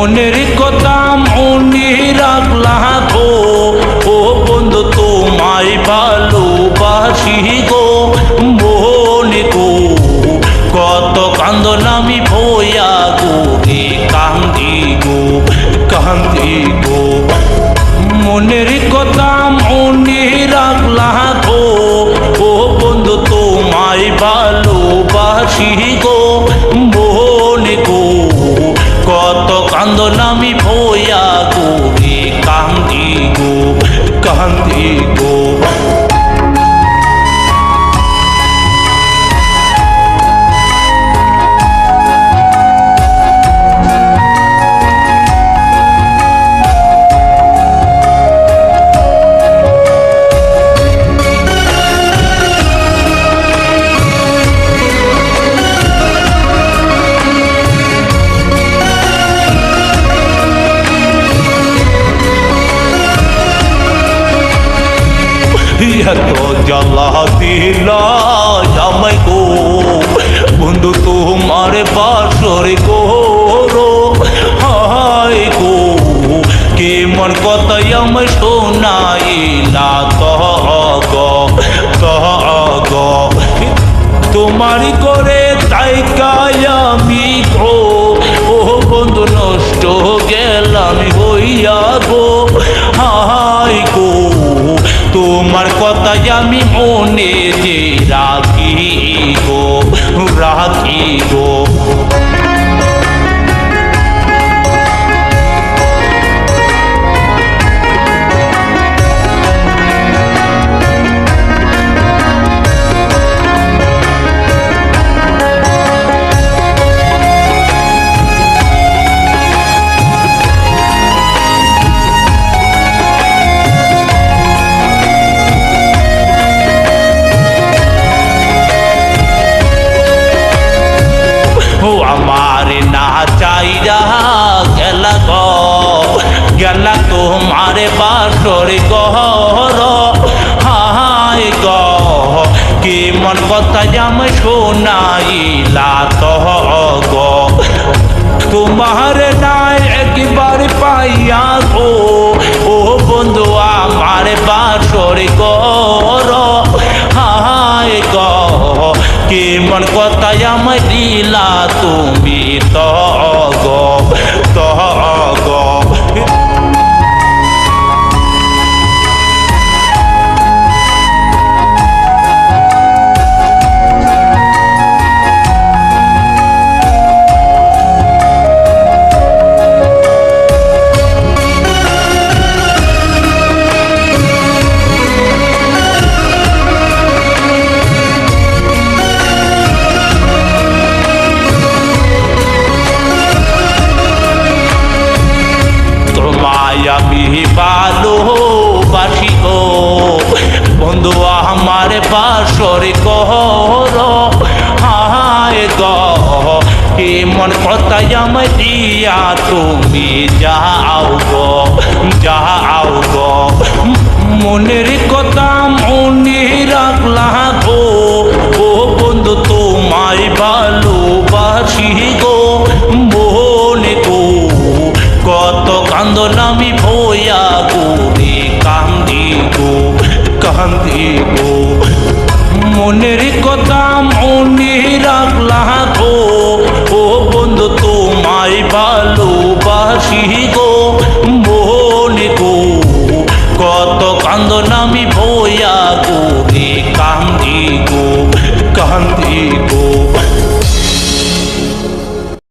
মনের কথা মনে রাখলা গো, ও বন্ধু তোমায় ভালোবাসি গো। মনে গো কত কান্দন আমি ভয়া গো রে, কান্দি গো কান্দি গো। মনের কথা মনে রাখলা গো, ও বন্ধু তোমায় ভালোবাসি গো। মনে গো কত কান্দন আমি ভয়া গো রে, কান্দি গো কান্দি গো। এত জ্বালা দিলা আমায় গো বন্ধু তোমার বাসর গো। হায় গো কেমন কথাই আমায় শোনাইলা গ তোমারই করে তাই আমি গো, ও বন্ধু নষ্ট গেলাম হইয়া গো। হায় গো তোমার কথা আমি মনে যে রাখি গো রাখি গো। আমার না চাইরা গেলা গো, গেলা তোমার বাসর ঘর। হায় গো কেমন কথা আমি শোনাইলা গো। তোমার নাই একবার পাইয়া গো, ও বন্ধু আমার বাসর ঘর। হায় গো কেমন কথা আমায় দিলা তুমি গো। আমি ভালোবাসি গো বন্ধু আমার বাসর ঘর। হায় গো কেমন কথা আমায় দিয়া তুমি যাও গো। মনের কথা মনে রাখলা গো, ও বন্ধু তোমায় ভালোবাসি গো। মনে গো কত কান্দন আমি ভয়া গো রে, কান্দি গো কান্দি গো। মনের কথা মনে